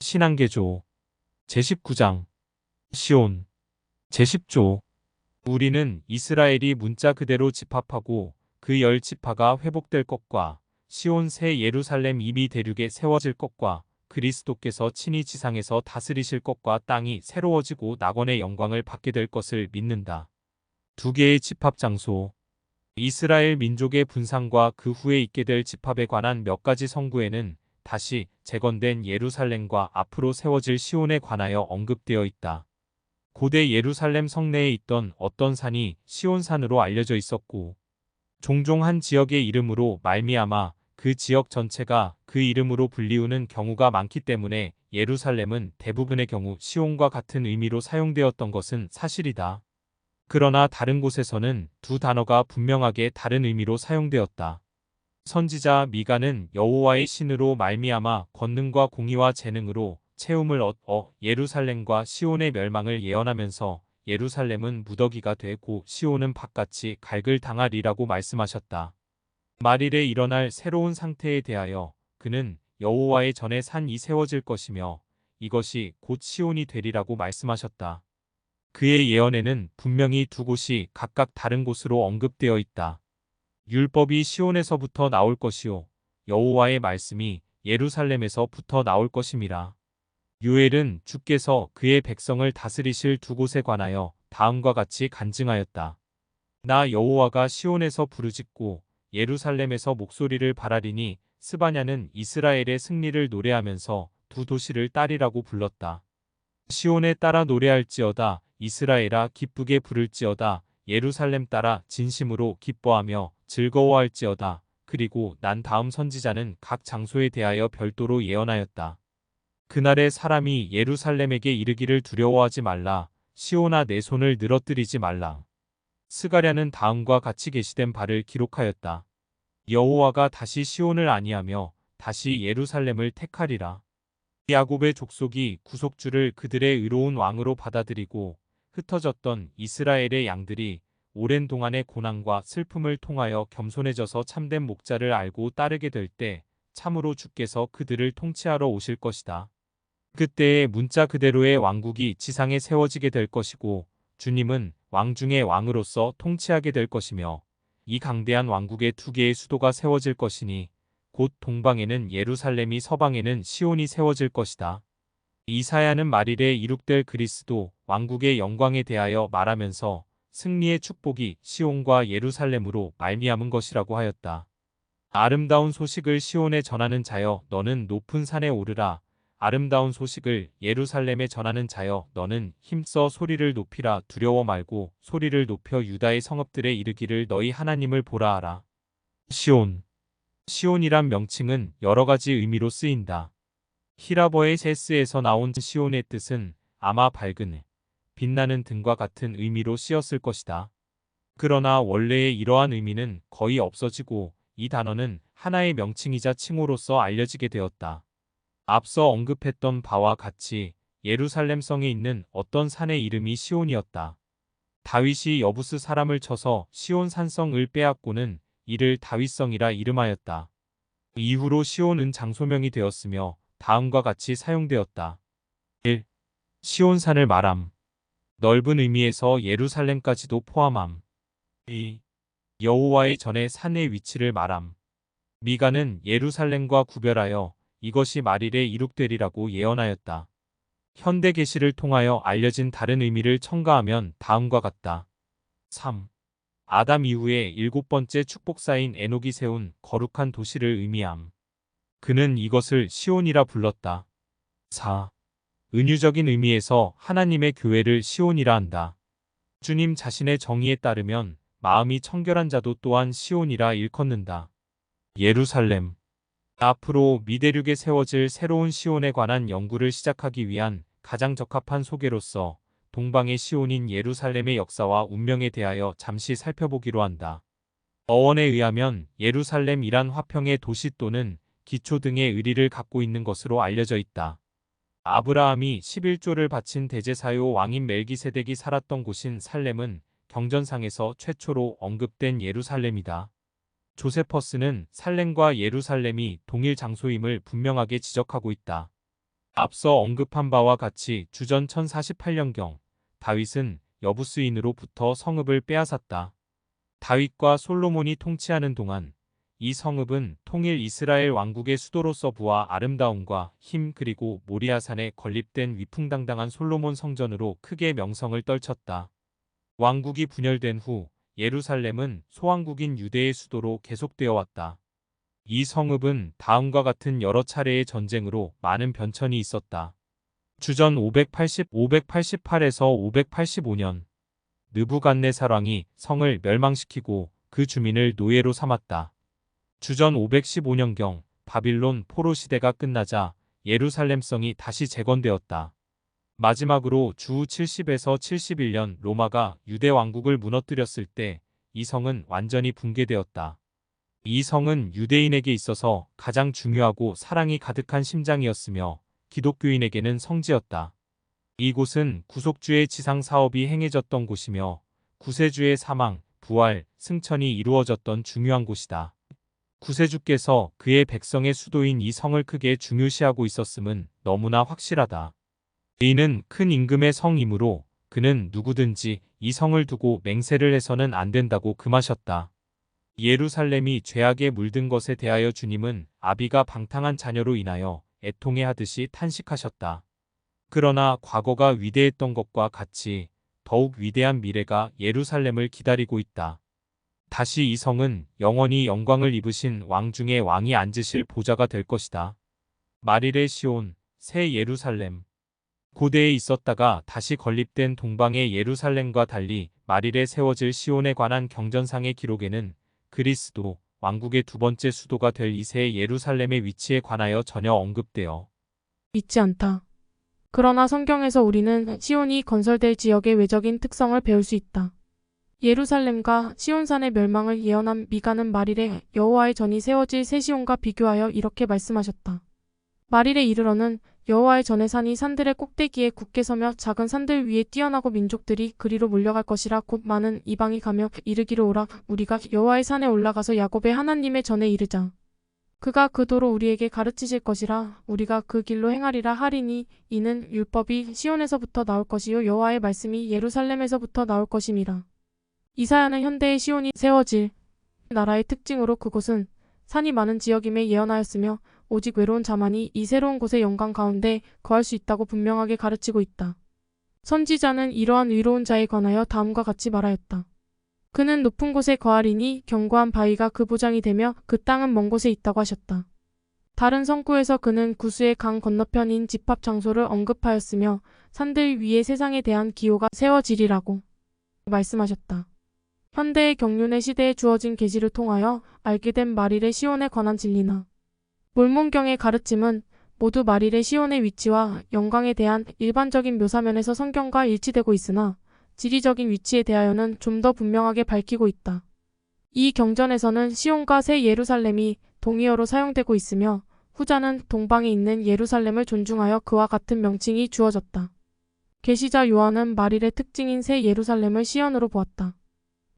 신앙개조 제19장 시온 제10조 우리는 이스라엘이 문자 그대로 집합하고 그 10지파가 회복될 것과 시온 새 예루살렘 이미 대륙에 세워질 것과 그리스도께서 친히 지상에서 다스리실 것과 땅이 새로워지고 낙원의 영광을 받게 될 것을 믿는다. 두 개의 집합 장소 이스라엘 민족의 분산과 그 후에 있게 될 집합에 관한 몇 가지 성구에는 다시 재건된 예루살렘과 앞으로 세워질 시온에 관하여 언급되어 있다. 고대 예루살렘 성내에 있던 어떤 산이 시온산으로 알려져 있었고 종종 한 지역의 이름으로 말미암아 그 지역 전체가 그 이름으로 불리우는 경우가 많기 때문에 예루살렘은 대부분의 경우 시온과 같은 의미로 사용되었던 것은 사실이다. 그러나 다른 곳에서는 두 단어가 분명하게 다른 의미로 사용되었다. 선지자 미가는 여호와의 신으로 말미암아 권능과 공의와 재능으로 채움을 얻어 예루살렘과 시온의 멸망을 예언하면서 예루살렘은 무더기가 되고 시온은 밭같이 갈글 당하리라고 말씀하셨다. 말일에 일어날 새로운 상태에 대하여 그는 여호와의 전에 산이 세워질 것이며 이것이 곧 시온이 되리라고 말씀하셨다. 그의 예언에는 분명히 두 곳이 각각 다른 곳으로 언급되어 있다. 율법이 시온에서부터 나올 것이요 여호와의 말씀이 예루살렘에서부터 나올 것임이라. 요엘은 주께서 그의 백성을 다스리실 두 곳에 관하여 다음과 같이 간증하였다. 나 여호와가 시온에서 부르짖고 예루살렘에서 목소리를 발하리니 스바냐는 이스라엘의 승리를 노래하면서 두 도시를 따리라고 불렀다. 시온에 따라 노래할지어다 이스라엘아 기쁘게 부를지어다 예루살렘 따라 진심으로 기뻐하며 즐거워할지어다. 그리고 난 다음 선지자는 각 장소에 대하여 별도로 예언하였다. 그날에 사람이 예루살렘에게 이르기를 두려워하지 말라. 시온아 내 손을 늘어뜨리지 말라. 스가랴는 다음과 같이 게시된 바를 기록하였다. 여호와가 다시 시온을 아니하며 다시 예루살렘을 택하리라. 야곱의 족속이 구속주를 그들의 의로운 왕으로 받아들이고 흩어졌던 이스라엘의 양들이 오랜 동안의 고난과 슬픔을 통하여 겸손해져서 참된 목자를 알고 따르게 될 때 참으로 주께서 그들을 통치하러 오실 것이다. 그때에 문자 그대로의 왕국이 지상에 세워지게 될 것이고 주님은 왕 중의 왕으로서 통치하게 될 것이며 이 강대한 왕국의 두 개의 수도가 세워질 것이니 곧 동방에는 예루살렘이 서방에는 시온이 세워질 것이다. 이사야는 말일에 이룩될 그리스도 왕국의 영광에 대하여 말하면서 승리의 축복이 시온과 예루살렘으로 말미암은 것이라고 하였다. 아름다운 소식을 시온에 전하는 자여 너는 높은 산에 오르라. 아름다운 소식을 예루살렘에 전하는 자여 너는 힘써 소리를 높이라. 두려워 말고 소리를 높여 유다의 성읍들에 이르기를 너희 하나님을 보라 하라. 시온 시온이란 명칭은 여러 가지 의미로 쓰인다. 히라버의 세스에서 나온 시온의 뜻은 아마 밝은, 빛나는 등과 같은 의미로 쓰였을 것이다. 그러나 원래의 이러한 의미는 거의 없어지고 이 단어는 하나의 명칭이자 칭호로서 알려지게 되었다. 앞서 언급했던 바와 같이 예루살렘 성에 있는 어떤 산의 이름이 시온이었다. 다윗이 여부스 사람을 쳐서 시온 산성을 빼앗고는 이를 다윗성이라 이름하였다. 이후로 시온은 장소명이 되었으며 다음과 같이 사용되었다. 1. 시온산을 말함. 넓은 의미에서 예루살렘까지도 포함함. 2. 여호와의 전에 산의 위치를 말함. 미가는 예루살렘과 구별하여 이것이 말일에 이룩되리라고 예언하였다. 현대 계시를 통하여 알려진 다른 의미를 첨가하면 다음과 같다. 3. 아담 이후에 7번째 축복사인 에녹이 세운 거룩한 도시를 의미함. 그는 이것을 시온이라 불렀다. 4. 은유적인 의미에서 하나님의 교회를 시온이라 한다. 주님 자신의 정의에 따르면 마음이 청결한 자도 또한 시온이라 일컫는다. 예루살렘 앞으로 미대륙에 세워질 새로운 시온에 관한 연구를 시작하기 위한 가장 적합한 소개로서 동방의 시온인 예루살렘의 역사와 운명에 대하여 잠시 살펴보기로 한다. 어원에 의하면 예루살렘이란 화평의 도시 또는 기초 등의 의리를 갖고 있는 것으로 알려져 있다. 아브라함이 11조를 바친 대제사요 왕인 멜기세덱이 살았던 곳인 살렘은 경전상에서 최초로 언급된 예루살렘이다. 조세퍼스는 살렘과 예루살렘이 동일 장소임을 분명하게 지적하고 있다. 앞서 언급한 바와 같이 주전 1048년경 다윗은 여부스인으로부터 성읍을 빼앗았다. 다윗과 솔로몬이 통치하는 동안 이 성읍은 통일 이스라엘 왕국의 수도로서 부와 아름다움과 힘 그리고 모리아산에 건립된 위풍당당한 솔로몬 성전으로 크게 명성을 떨쳤다. 왕국이 분열된 후 예루살렘은 소왕국인 유대의 수도로 계속되어 왔다. 이 성읍은 다음과 같은 여러 차례의 전쟁으로 많은 변천이 있었다. 주전 588에서 585년 느부갓네살 왕이 성을 멸망시키고 그 주민을 노예로 삼았다. 주전 515년경 바빌론 포로 시대가 끝나자 예루살렘 성이 다시 재건되었다. 마지막으로 주 70에서 71년 로마가 유대 왕국을 무너뜨렸을 때 이 성은 완전히 붕괴되었다. 이 성은 유대인에게 있어서 가장 중요하고 사랑이 가득한 심장이었으며 기독교인에게는 성지였다. 이곳은 구속주의 지상 사업이 행해졌던 곳이며 구세주의 사망, 부활, 승천이 이루어졌던 중요한 곳이다. 구세주께서 그의 백성의 수도인 이 성을 크게 중요시하고 있었음은 너무나 확실하다. 이는 큰 임금의 성이므로 그는 누구든지 이 성을 두고 맹세를 해서는 안 된다고 금하셨다. 예루살렘이 죄악에 물든 것에 대하여 주님은 아비가 방탕한 자녀로 인하여 애통해하듯이 탄식하셨다. 그러나 과거가 위대했던 것과 같이 더욱 위대한 미래가 예루살렘을 기다리고 있다. 다시 이 성은 영원히 영광을 입으신 왕 중의 왕이 앉으실 보좌가 될 것이다. 마릴의 시온, 새 예루살렘. 고대에 있었다가 다시 건립된 동방의 예루살렘과 달리 마릴에 세워질 시온에 관한 경전상의 기록에는 그리스도 왕국의 두 번째 수도가 될 이 새 예루살렘의 위치에 관하여 전혀 언급되어 있지 않다. 그러나 성경에서 우리는 시온이 건설될 지역의 외적인 특성을 배울 수 있다. 예루살렘과 시온산의 멸망을 예언한 미가는 마릴에 여호와의 전이 세워질 새 시온과 비교하여 이렇게 말씀하셨다. 마릴에 이르러는 여호와의 전의 산이 산들의 꼭대기에 굳게 서며 작은 산들 위에 뛰어나고 민족들이 그리로 몰려갈 것이라. 곧 많은 이방이 가며 이르기를 오라 우리가 여호와의 산에 올라가서 야곱의 하나님의 전에 이르자. 그가 그 도로 우리에게 가르치실 것이라. 우리가 그 길로 행하리라 하리니 이는 율법이 시온에서부터 나올 것이요 여호와의 말씀이 예루살렘에서부터 나올 것임이라. 이사야는 현대의 시온이 세워질 나라의 특징으로 그곳은 산이 많은 지역임에 예언하였으며 오직 외로운 자만이 이 새로운 곳의 영광 가운데 거할 수 있다고 분명하게 가르치고 있다. 선지자는 이러한 의로운 자에 관하여 다음과 같이 말하였다. 그는 높은 곳에 거하리니 견고한 바위가 그 보장이 되며 그 땅은 먼 곳에 있다고 하셨다. 다른 성구에서 그는 구수의 강 건너편인 집합 장소를 언급하였으며 산들 위에 세상에 대한 기호가 세워지리라고 말씀하셨다. 현대의 경륜의 시대에 주어진 계시를 통하여 알게 된 마릴의 시온에 관한 진리나 몰몬경의 가르침은 모두 마릴의 시온의 위치와 영광에 대한 일반적인 묘사면에서 성경과 일치되고 있으나 지리적인 위치에 대하여는 좀 더 분명하게 밝히고 있다. 이 경전에서는 시온과 새 예루살렘이 동의어로 사용되고 있으며 후자는 동방에 있는 예루살렘을 존중하여 그와 같은 명칭이 주어졌다. 계시자 요한은 마릴의 특징인 새 예루살렘을 시온으로 보았다.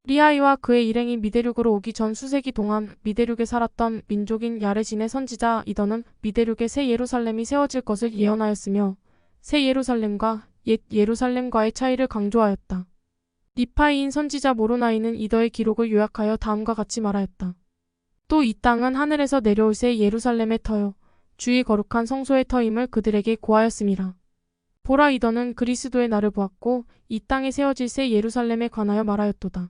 리하이와 그의 일행이 미대륙으로 오기 전 수세기 동안 미대륙에 살았던 민족인 야레신의 선지자 이더는 미대륙의 새 예루살렘이 세워질 것을 예언하였으며 새 예루살렘과 옛 예루살렘과의 차이를 강조하였다. 니파이인 선지자 모로나이는 이더의 기록을 요약하여 다음과 같이 말하였다. 또 이 땅은 하늘에서 내려올 새 예루살렘의 터요 주의 거룩한 성소의 터임을 그들에게 고하였음이라. 보라 이더는 그리스도의 날을 보았고 이 땅에 세워질 새 예루살렘에 관하여 말하였도다.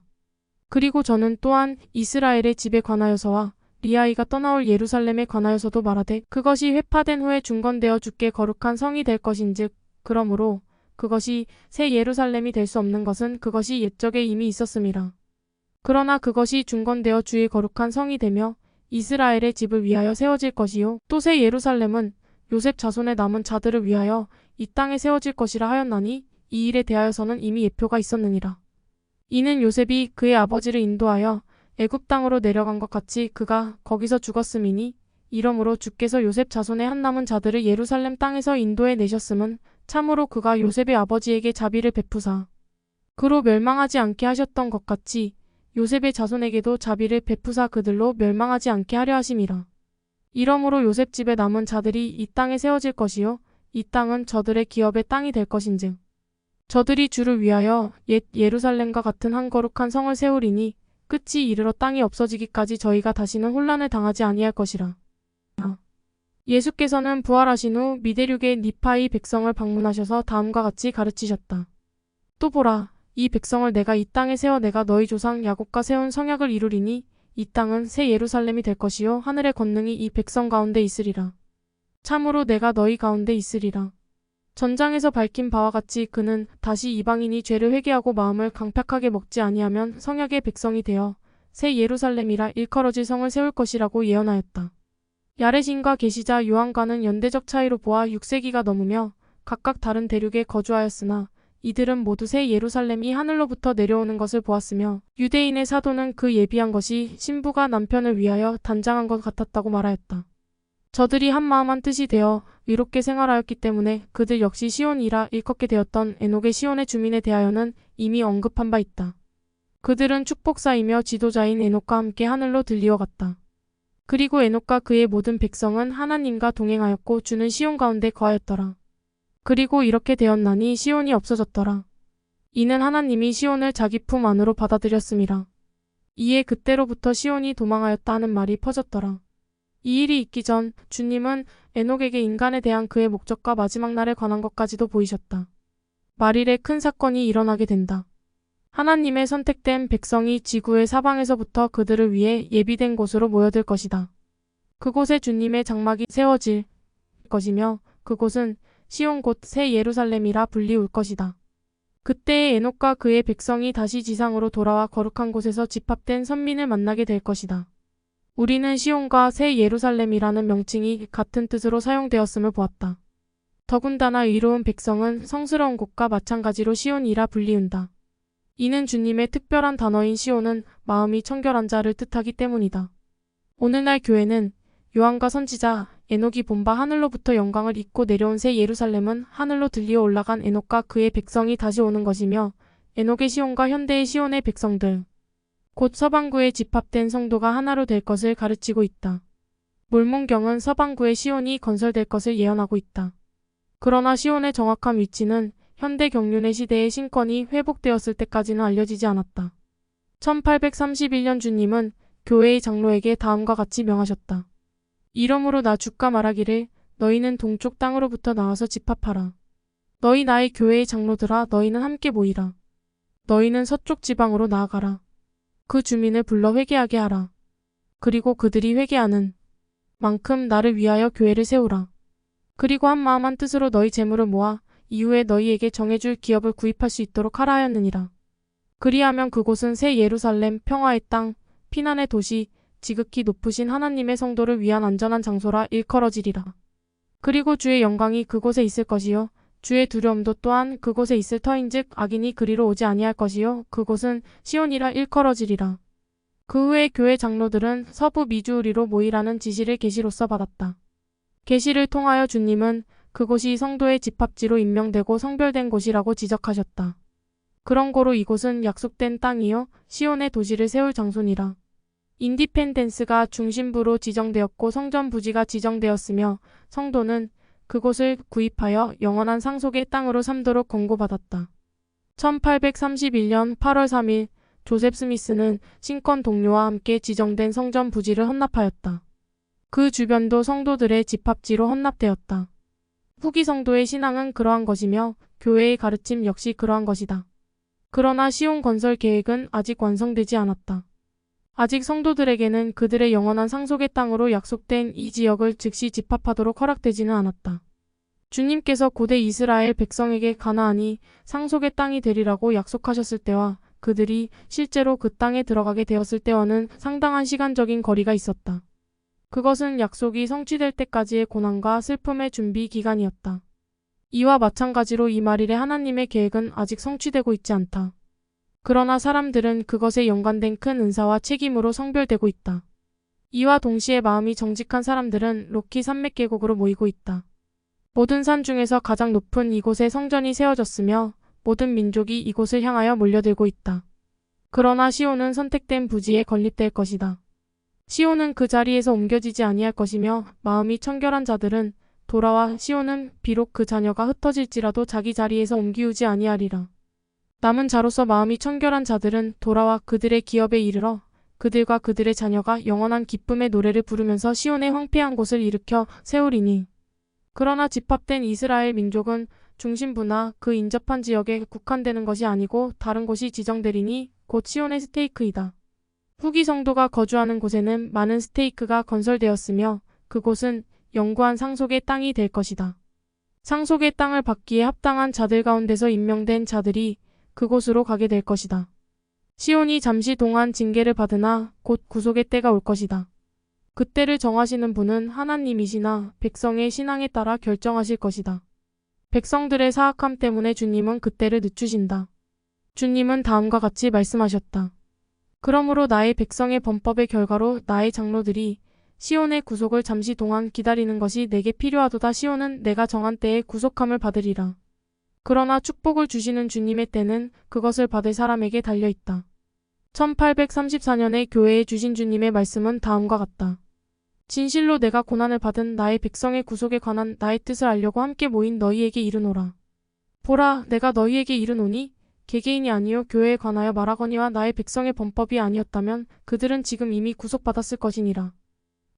그리고 저는 또한 이스라엘의 집에 관하여서와 리하이가 떠나올 예루살렘에 관하여서도 말하되 그것이 회파된 후에 중건되어 주께 거룩한 성이 될 것인즉 그러므로 그것이 새 예루살렘이 될 수 없는 것은 그것이 옛적에 이미 있었음이라. 그러나 그것이 중건되어 주의 거룩한 성이 되며 이스라엘의 집을 위하여 세워질 것이요 또 새 예루살렘은 요셉 자손의 남은 자들을 위하여 이 땅에 세워질 것이라 하였나니 이 일에 대하여서는 이미 예표가 있었느니라. 이는 요셉이 그의 아버지를 인도하여 애굽 땅으로 내려간 것 같이 그가 거기서 죽었음이니 이러므로 주께서 요셉 자손의 한 남은 자들을 예루살렘 땅에서 인도해 내셨음은 참으로 그가 요셉의 아버지에게 자비를 베푸사 그로 멸망하지 않게 하셨던 것 같이 요셉의 자손에게도 자비를 베푸사 그들로 멸망하지 않게 하려 하심이라. 이러므로 요셉 집에 남은 자들이 이 땅에 세워질 것이요 이 땅은 저들의 기업의 땅이 될 것인즉 저들이 주를 위하여 옛 예루살렘과 같은 한 거룩한 성을 세우리니 끝이 이르러 땅이 없어지기까지 저희가 다시는 혼란을 당하지 아니할 것이라. 예수께서는 부활하신 후 미대륙의 니파이 백성을 방문하셔서 다음과 같이 가르치셨다. 또 보라, 이 백성을 내가 이 땅에 세워 내가 너희 조상 야곱과 세운 성약을 이루리니 이 땅은 새 예루살렘이 될 것이요 하늘의 권능이 이 백성 가운데 있으리라. 참으로 내가 너희 가운데 있으리라. 전장에서 밝힌 바와 같이 그는 다시 이방인이 죄를 회개하고 마음을 강팍하게 먹지 아니하면 성약의 백성이 되어 새 예루살렘이라 일컬어질 성을 세울 것이라고 예언하였다. 야레신과 계시자 요한과는 연대적 차이로 보아 6세기가 넘으며 각각 다른 대륙에 거주하였으나 이들은 모두 새 예루살렘이 하늘로부터 내려오는 것을 보았으며 유대인의 사도는 그 예비한 것이 신부가 남편을 위하여 단장한 것 같았다고 말하였다. 저들이 한 마음 한 뜻이 되어 의롭게 생활하였기 때문에 그들 역시 시온이라 일컫게 되었던 에녹의 시온의 주민에 대하여는 이미 언급한 바 있다. 그들은 축복사이며 지도자인 에녹과 함께 하늘로 들리어 갔다. 그리고 에녹과 그의 모든 백성은 하나님과 동행하였고 주는 시온 가운데 거하였더라. 그리고 이렇게 되었나니 시온이 없어졌더라. 이는 하나님이 시온을 자기 품 안으로 받아들였음이라. 이에 그때로부터 시온이 도망하였다 하는 말이 퍼졌더라. 이 일이 있기 전 주님은 에녹에게 인간에 대한 그의 목적과 마지막 날에 관한 것까지도 보이셨다. 말일에 큰 사건이 일어나게 된다. 하나님의 선택된 백성이 지구의 사방에서부터 그들을 위해 예비된 곳으로 모여들 것이다. 그곳에 주님의 장막이 세워질 것이며 그곳은 시온 곧 새 예루살렘이라 불리울 것이다. 그때에 에녹과 그의 백성이 다시 지상으로 돌아와 거룩한 곳에서 집합된 선민을 만나게 될 것이다. 우리는 시온과 새 예루살렘이라는 명칭이 같은 뜻으로 사용되었음을 보았다. 더군다나 의로운 백성은 성스러운 곳과 마찬가지로 시온이라 불리운다. 이는 주님의 특별한 단어인 시온은 마음이 청결한 자를 뜻하기 때문이다. 오늘날 교회는 요한과 선지자 에녹이 본 바 하늘로부터 영광을 입고 내려온 새 예루살렘은 하늘로 들리어 올라간 에녹과 그의 백성이 다시 오는 것이며 에녹의 시온과 현대의 시온의 백성들 곧 서방구에 집합된 성도가 하나로 될 것을 가르치고 있다. 몰몬경은 서방구의 시온이 건설될 것을 예언하고 있다. 그러나 시온의 정확한 위치는 현대 경륜의 시대의 신권이 회복되었을 때까지는 알려지지 않았다. 1831년 주님은 교회의 장로에게 다음과 같이 명하셨다. 이러므로 나 주가 말하기를 너희는 동쪽 땅으로부터 나와서 집합하라. 너희 나의 교회의 장로들아 너희는 함께 모이라. 너희는 서쪽 지방으로 나아가라. 그 주민을 불러 회개하게 하라. 그리고 그들이 회개하는 만큼 나를 위하여 교회를 세우라. 그리고 한 마음 한 뜻으로 너희 재물을 모아 이후에 너희에게 정해줄 기업을 구입할 수 있도록 하라 하였느니라. 그리하면 그곳은 새 예루살렘 평화의 땅 피난의 도시 지극히 높으신 하나님의 성도를 위한 안전한 장소라 일컬어지리라. 그리고 주의 영광이 그곳에 있을 것이요 주의 두려움도 또한 그곳에 있을 터인즉 악인이 그리로 오지 아니할 것이요 그곳은 시온이라 일컬어지리라. 그 후에 교회 장로들은 서부 미주우리로 모이라는 지시를 계시로서 받았다. 계시를 통하여 주님은 그곳이 성도의 집합지로 임명되고 성별된 곳이라고 지적하셨다. 그런 고로 이곳은 약속된 땅이요 시온의 도시를 세울 장소니라. 인디펜던스가 중심부로 지정되었고 성전 부지가 지정되었으며 성도는 그곳을 구입하여 영원한 상속의 땅으로 삼도록 권고받았다. 1831년 8월 3일 조셉 스미스는 신권 동료와 함께 지정된 성전 부지를 헌납하였다. 그 주변도 성도들의 집합지로 헌납되었다. 후기 성도의 신앙은 그러한 것이며 교회의 가르침 역시 그러한 것이다. 그러나 시온 건설 계획은 아직 완성되지 않았다. 아직 성도들에게는 그들의 영원한 상속의 땅으로 약속된 이 지역을 즉시 집합하도록 허락되지는 않았다. 주님께서 고대 이스라엘 백성에게 가나안이 상속의 땅이 되리라고 약속하셨을 때와 그들이 실제로 그 땅에 들어가게 되었을 때와는 상당한 시간적인 거리가 있었다. 그것은 약속이 성취될 때까지의 고난과 슬픔의 준비 기간이었다. 이와 마찬가지로 이 말일에 하나님의 계획은 아직 성취되고 있지 않다. 그러나 사람들은 그것에 연관된 큰 은사와 책임으로 성별되고 있다. 이와 동시에 마음이 정직한 사람들은 로키 산맥 계곡으로 모이고 있다. 모든 산 중에서 가장 높은 이곳에 성전이 세워졌으며 모든 민족이 이곳을 향하여 몰려들고 있다. 그러나 시온은 선택된 부지에 건립될 것이다. 시온은 그 자리에서 옮겨지지 아니할 것이며 마음이 청결한 자들은 돌아와 시온은 비록 그 자녀가 흩어질지라도 자기 자리에서 옮기우지 아니하리라. 남은 자로서 마음이 청결한 자들은 돌아와 그들의 기업에 이르러 그들과 그들의 자녀가 영원한 기쁨의 노래를 부르면서 시온의 황폐한 곳을 일으켜 세우리니. 그러나 집합된 이스라엘 민족은 중심부나 그 인접한 지역에 국한되는 것이 아니고 다른 곳이 지정되리니 곧 시온의 스테이크이다. 후기 성도가 거주하는 곳에는 많은 스테이크가 건설되었으며 그곳은 영구한 상속의 땅이 될 것이다. 상속의 땅을 받기에 합당한 자들 가운데서 임명된 자들이 그곳으로 가게 될 것이다. 시온이 잠시 동안 징계를 받으나 곧 구속의 때가 올 것이다. 그때를 정하시는 분은 하나님이시나 백성의 신앙에 따라 결정하실 것이다. 백성들의 사악함 때문에 주님은 그때를 늦추신다. 주님은 다음과 같이 말씀하셨다. 그러므로 나의 백성의 범법의 결과로 나의 장로들이 시온의 구속을 잠시 동안 기다리는 것이 내게 필요하도다. 시온은 내가 정한 때에 구속함을 받으리라. 그러나 축복을 주시는 주님의 때는 그것을 받을 사람에게 달려있다. 1834년에 교회에 주신 주님의 말씀은 다음과 같다. 진실로 내가 고난을 받은 나의 백성의 구속에 관한 나의 뜻을 알려고 함께 모인 너희에게 이르노라. 보라, 내가 너희에게 이르노니 개개인이 아니요 교회에 관하여 말하거니와 나의 백성의 범법이 아니었다면 그들은 지금 이미 구속받았을 것이니라.